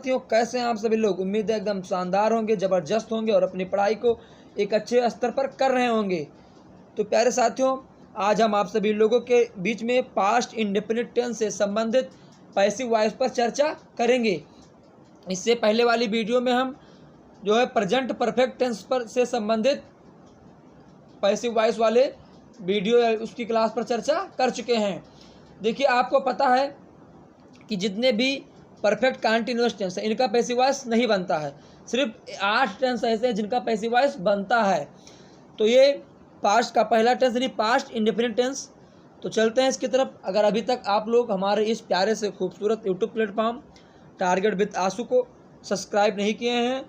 साथियों, कैसे हैं आप सभी लोग। उम्मीद है एकदम शानदार होंगे, ज़बरदस्त होंगे और अपनी पढ़ाई को एक अच्छे स्तर पर कर रहे होंगे। तो प्यारे साथियों, आज हम आप सभी लोगों के बीच में पास्ट इंडेफिनिट टेंस से संबंधित पैसिव वॉइस पर चर्चा करेंगे। इससे पहले वाली वीडियो में हम जो है प्रेजेंट परफेक्ट टेंस पर से संबंधित पैसिव वॉइस वाले वीडियो उसकी क्लास पर चर्चा कर चुके हैं। देखिए, आपको पता है कि जितने भी परफेक्ट कंटीन्यूअस टेंस है इनका पैसिव वॉइस नहीं बनता है। सिर्फ 8 टेंस ऐसे हैं जिनका पैसिव वॉइस बनता है। तो ये पास्ट का पहला टेंस यानी पास्ट इंडेफिनिट टेंस। तो चलते हैं इसकी तरफ। अगर अभी तक आप लोग हमारे इस प्यारे से खूबसूरत यूट्यूब प्लेटफॉर्म टारगेट विद आंसू को सब्सक्राइब नहीं किए हैं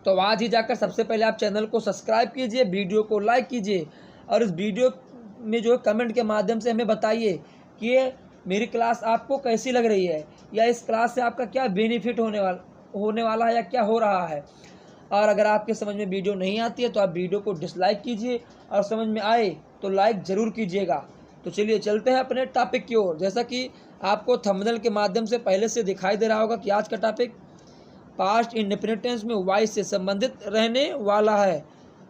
तो आज ही जाकर सबसे पहले आप चैनल को सब्सक्राइब कीजिए, वीडियो को लाइक कीजिए और इस वीडियो में जो है कमेंट के माध्यम से हमें बताइए कि ये मेरी क्लास आपको कैसी लग रही है या इस क्लास से आपका क्या बेनिफिट होने वाला है या क्या हो रहा है। और अगर आपके समझ में वीडियो नहीं आती है तो आप वीडियो को डिसलाइक कीजिए और समझ में आए तो लाइक ज़रूर कीजिएगा। तो चलिए चलते हैं अपने टॉपिक की ओर। जैसा कि आपको थंबनेल के माध्यम से पहले से दिखाई दे रहा होगा कि आज का टॉपिक पास्ट इंडेफिनिट टेंस में वॉइस से संबंधित रहने वाला है।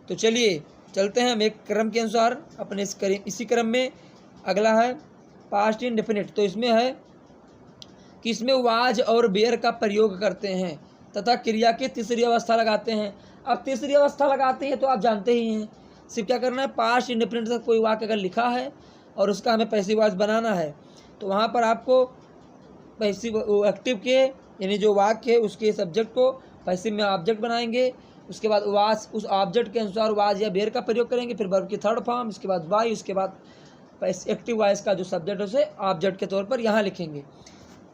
तो चलिए चलते हैं हम एक क्रम के अनुसार अपने इसी क्रम में। अगला है पास्ट इंडेफिनिट। तो इसमें है कि इसमें वाज और बेयर का प्रयोग करते हैं तथा क्रिया की तीसरी अवस्था लगाते हैं। अब तीसरी अवस्था लगाते हैं तो आप जानते ही हैं, सिर्फ क्या करना है, पास्ट इंडेफिनिट का कोई वाक्य अगर लिखा है और उसका हमें पैसिव वॉइस बनाना है तो वहाँ पर आपको पैसिव एक्टिव के यानी जो वाक्य है उसके सब्जेक्ट को पैसिव में ऑब्जेक्ट बनाएंगे। उसके बाद वाज उस ऑब्जेक्ट के अनुसार वाज या बेयर का प्रयोग करेंगे, फिर वर्ब की थर्ड फॉर्म, इसके बाद वाई, उसके बाद एक्टिव वॉइस का जो सब्जेक्ट है उसे ऑब्जेक्ट के तौर पर यहाँ लिखेंगे।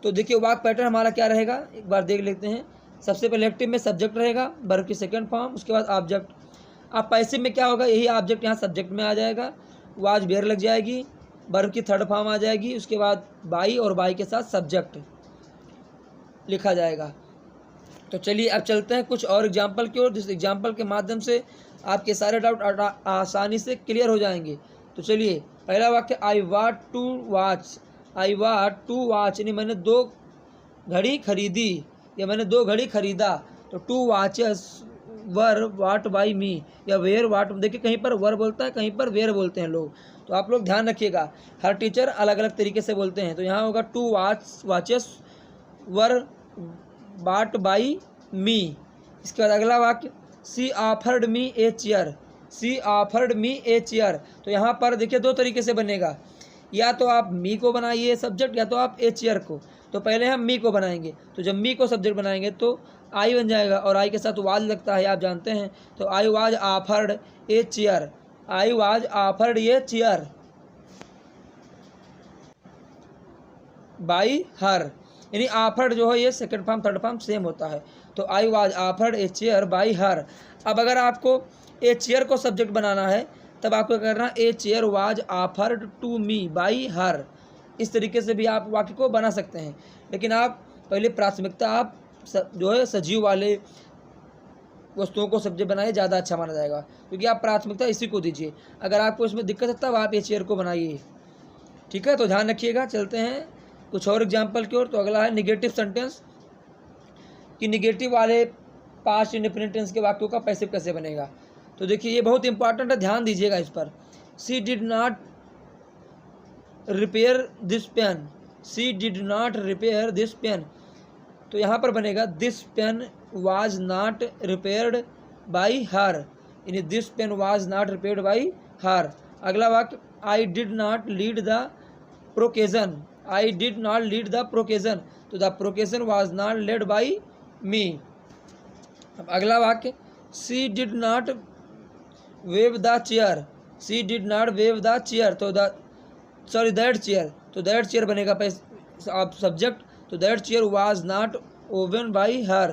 तो देखिए वाक्य पैटर्न हमारा क्या रहेगा, एक बार देख लेते हैं। सबसे पहले एक्टिव में सब्जेक्ट रहेगा, वर्ब की सेकंड फॉर्म, उसके बाद ऑब्जेक्ट। अब पैसिव में क्या होगा, यही ऑब्जेक्ट यहाँ सब्जेक्ट में आ जाएगा, वाज बेयर लग जाएगी, वर्ब की थर्ड फॉर्म आ जाएगी, उसके बाद बाई और बाई के साथ सब्जेक्ट लिखा जाएगा। तो चलिए अब चलते हैं कुछ और एग्जाम्पल की ओर, जिस एग्जाम्पल के माध्यम से आपके सारे डाउट आसानी से क्लियर हो जाएंगे। तो चलिए पहला वाक्य, I want to watch. I want to watch यानी मैंने 2 घड़ी खरीदी या मैंने 2 घड़ी खरीदा। तो two watches were bought by me या वेयर वाट। देखिए कहीं पर वर बोलता है, कहीं पर वेयर बोलते हैं लोग, तो आप लोग ध्यान रखिएगा, हर टीचर अलग अलग तरीके से बोलते हैं। तो यहाँ होगा two watches were bought by me. इसके बाद अगला वाक्य, she offered me a chair. She offered me a chair. तो यहाँ पर देखिए 2 तरीके से बनेगा, या तो आप मी को बनाइए सब्जेक्ट या तो आप ए चेयर को। तो पहले हम मी को बनाएंगे, तो जब मी को सब्जेक्ट बनाएंगे तो आई बन जाएगा और आई के साथ वाज लगता है, आप जानते हैं। तो I was offered a chair. I was offered a chair by her. यानी ऑफर्ड जो है ये second form third form same होता है। तो I was offered a chair by her. अब अगर आपको ए चेयर को सब्जेक्ट बनाना है तब आपको करना है a chair was offered to me by her. इस तरीके से भी आप वाक्य को बना सकते हैं, लेकिन आप पहले प्राथमिकता आप जो है सजीव वाले वस्तुओं को सब्जेक्ट बनाइए, ज़्यादा अच्छा माना जाएगा, क्योंकि आप प्राथमिकता इसी को दीजिए। अगर आपको इसमें दिक्कत है तब आप ए चेयर को बनाइए, ठीक है। तो ध्यान रखिएगा। चलते हैं कुछ और एग्जाम्पल की ओर। तो अगला है निगेटिव सेंटेंस, कि निगेटिव वाले पास्ट इंडेफिनिट टेंस के वाक्यों का पैसिव कैसे बनेगा। तो देखिए ये बहुत इंपॉर्टेंट है, ध्यान दीजिएगा इस पर। She did not repair this pen. She did not repair this pen. तो यहाँ पर बनेगा this pen was not repaired by her, यानी this pen was not repaired by her. अगला वाक्य, I did not lead the provocation. I did not lead the provocation. तो the provocation was not led by me. अब अगला वाक्य, she did not wave the chair. She did not wave the chair. तो that chair. तो that chair बनेगा subject. तो that chair was not open by her.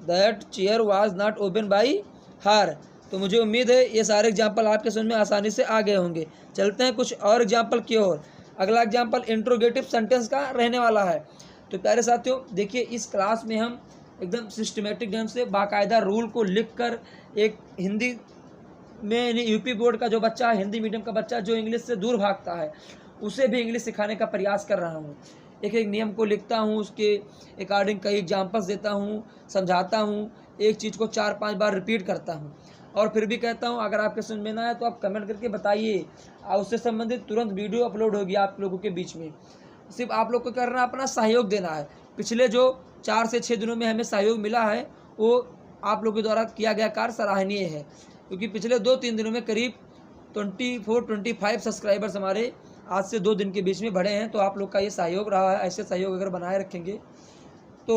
That chair was not open by her. तो मुझे उम्मीद है ये सारे एग्जाम्पल आपके समझ में आसानी से आ गए होंगे। चलते हैं कुछ और एग्जाम्पल की ओर। अगला एग्जाम्पल इंट्रोगेटिव सेंटेंस का रहने वाला है। तो प्यारे साथियों देखिए, इस क्लास में हम एकदम सिस्टमेटिक ढंग से बाकायदा रूल को लिख कर एक हिंदी में यानी यूपी बोर्ड का जो बच्चा है, हिंदी मीडियम का बच्चा जो इंग्लिश से दूर भागता है, उसे भी इंग्लिश सिखाने का प्रयास कर रहा हूँ। एक एक नियम को लिखता हूँ, उसके अकॉर्डिंग कई एग्जाम्पल्स देता हूँ, समझाता हूँ, एक चीज़ को 4-5 बार रिपीट करता हूँ और फिर भी कहता हूँ अगर आपके समझ में ना आए तो आप कमेंट करके बताइए, उससे संबंधित तुरंत वीडियो अपलोड होगी आप लोगों के बीच में। सिर्फ आप लोग को करना अपना सहयोग देना है। पिछले जो 4 से 6 दिनों में हमें सहयोग मिला है वो आप लोगों के द्वारा किया गया कार्य सराहनीय है, क्योंकि पिछले 2-3 दिनों में करीब 24-25 सब्सक्राइबर्स हमारे आज से 2 दिन के बीच में बढ़े हैं। तो आप लोग का ये सहयोग रहा है। ऐसे सहयोग अगर बनाए रखेंगे तो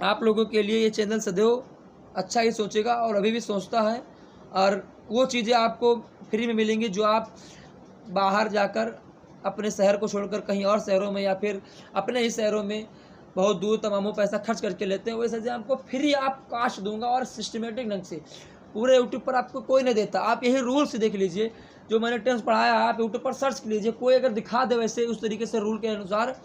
आप लोगों के लिए ये चैनल सदैव अच्छा ही सोचेगा और अभी भी सोचता है, और वो चीज़ें आपको फ्री में मिलेंगी जो आप बाहर जाकर अपने शहर को छोड़कर कहीं और शहरों में या फिर अपने ही शहरों में बहुत दूर तमामों पैसा खर्च करके लेते हैं। वही चीज़ें आपको फ्री आप काश दूंगा और सिस्टमेटिक ढंग से। पूरे यूट्यूब पर आपको कोई नहीं देता। आप यही रूल्स देख लीजिए जो मैंने टेंस पढ़ाया है, आप यूट्यूब पर सर्च कर लीजिए, कोई अगर दिखा दे वैसे उस तरीके से रूल के अनुसार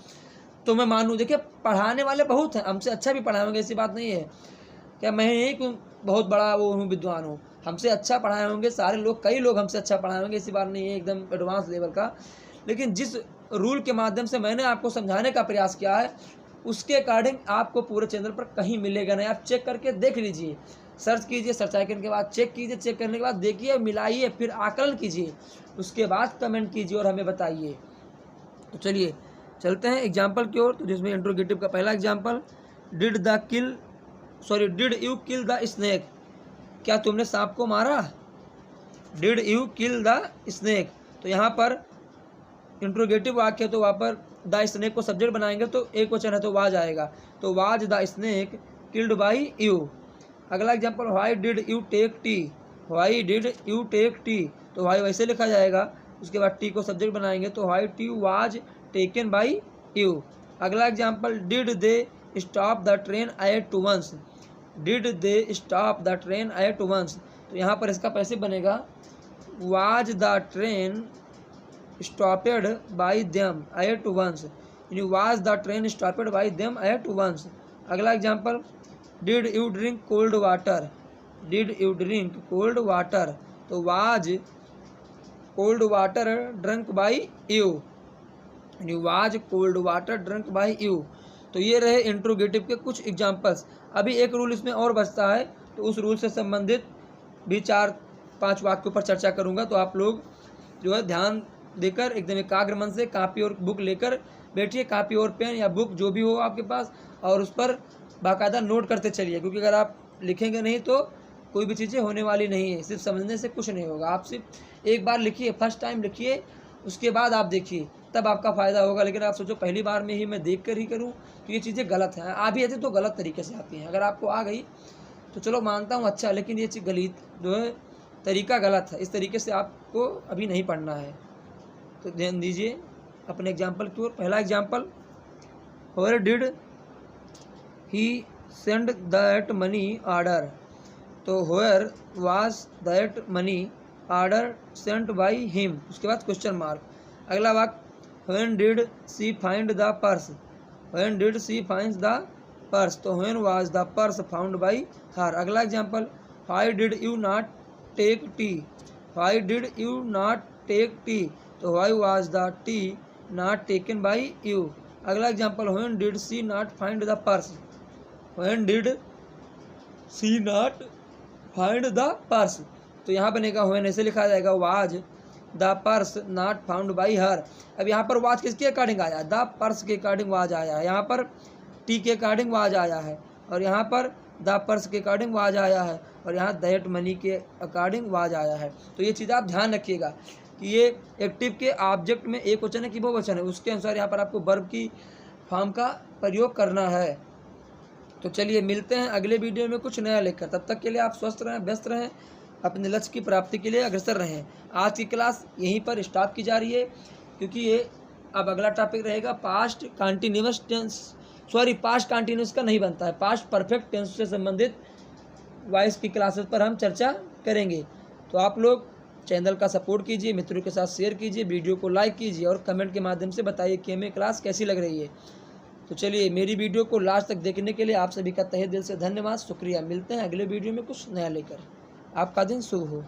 तो मैं मानूँ। देखिए पढ़ाने वाले बहुत हैं, हमसे अच्छा भी पढ़ाए ऐसी बात नहीं है। क्या मैं यही बहुत बड़ा वो हूँ, विद्वान हूँ? हमसे अच्छा पढ़ाए होंगे सारे लोग, कई लोग हमसे अच्छा पढ़ाए होंगे, ऐसी बात नहीं है, एकदम एडवांस लेवल का। लेकिन जिस रूल के माध्यम से मैंने आपको समझाने का प्रयास किया है उसके अकॉर्डिंग आपको पूरे चैनल पर कहीं मिलेगा नहीं। आप चेक करके देख लीजिए, सर्च कीजिए, सर्च आइकन के बाद चेक कीजिए, चेक करने के बाद देखिए, मिलाइए, फिर आकलन कीजिए, उसके बाद कमेंट कीजिए और हमें बताइए। तो चलिए चलते हैं एग्जाम्पल की ओर। तो जिसमें इंट्रोगेटिव का पहला example, did you kill the snake? क्या तुमने सांप को मारा? Did you kill the snake, तो यहाँ पर इंट्रोगेटिव वाक्य है तो वहाँ पर द स्नेक को सब्जेक्ट बनाएंगे तो एक क्वेश्चन है तो वाज आएगा, तो was the snake killed by you. अगला example, why did you take tea? Why did you take tea, तो व्हाई वैसे लिखा जाएगा, उसके बाद टी को सब्जेक्ट बनाएंगे तो why tea was taken by you. अगला example, did they stop the train at once? Did they stop the train at once, तो यहाँ पर इसका पैसे बनेगा was the train stopped by them at once, यानी was the train stopped by them at once. अगला example, did you drink cold water? Did you drink cold water, तो was cold water drunk by you, यानी was cold water drunk by you. तो ये रहे interrogative के कुछ examples. अभी एक रूल इसमें और बचता है, तो उस रूल से संबंधित भी 4-5 वाक्यों पर चर्चा करूँगा। तो आप लोग जो है ध्यान देकर एकदम एकाग्र मन से कापी और बुक लेकर बैठिए, कापी और पेन या बुक जो भी हो आपके पास, और उस पर बाकायदा नोट करते चलिए, क्योंकि अगर आप लिखेंगे नहीं तो कोई भी चीज़ें होने वाली नहीं है। सिर्फ समझने से कुछ नहीं होगा। आप सिर्फ एक बार लिखिए, फर्स्ट टाइम लिखिए, उसके बाद आप देखिए, तब आपका फ़ायदा होगा। लेकिन आप सोचो पहली बार में ही मैं देख कर ही करूँ तो ये चीज़ें गलत हैं। आ भी आती तो गलत तरीके से आती हैं। अगर आपको आ गई तो चलो मानता हूँ अच्छा, लेकिन ये चीज़ गलत जो है तरीका गलत है। इस तरीके से आपको अभी नहीं पढ़ना है। तो ध्यान दीजिए अपने एग्जाम्पल की ओर। पहला example, where did he send that money order? तो where was that money order sent by him, उसके बाद क्वेश्चन मार्क। अगला वाक्य, when did she find the purse? When did she find the purse, तो when was the purse found by her. अगला example, why did you not take tea? Why did you not take tea, तो why was the tea not taken by you. अगला example, when did she not find the purse? When did she not find the purse, तो यहाँ बनेगा when, ऐसे लिखा जाएगा was the purse not found by her. अब यहाँ पर वाज किसके अकॉर्डिंग आया? द पर्स के अकॉर्डिंग वाज आया है। यहाँ पर टी के अकॉर्डिंग वाज आया है, और यहाँ पर द पर्स के अकॉर्डिंग वाज आया है, और यहाँ दैट मनी के अकॉर्डिंग वाज आया है। तो ये चीज़ आप ध्यान रखिएगा कि ये एक्टिव के ऑब्जेक्ट में एक वचन है कि बहुवचन है, उसके अनुसार यहाँ पर आपको वर्ब की फॉर्म का प्रयोग करना है। तो चलिए मिलते हैं अगले वीडियो में कुछ नया लेकर। तब तक के लिए आप स्वस्थ रहें, व्यस्त रहें, अपने लक्ष्य की प्राप्ति के लिए अग्रसर रहें। आज की क्लास यहीं पर स्टॉप की जा रही है, क्योंकि ये अब अगला टॉपिक रहेगा past continuous tense, past continuous का नहीं बनता है, पास्ट परफेक्ट टेंस से संबंधित वॉइस की क्लासेस पर हम चर्चा करेंगे। तो आप लोग चैनल का सपोर्ट कीजिए, मित्रों के साथ शेयर कीजिए, वीडियो को लाइक कीजिए और कमेंट के माध्यम से बताइए कि हमें क्लास कैसी लग रही है। तो चलिए मेरी वीडियो को लास्ट तक देखने के लिए आप सभी का तहे दिल से धन्यवाद, शुक्रिया। मिलते हैं अगले वीडियो में कुछ नया लेकर। आपका दिन शुभ हो।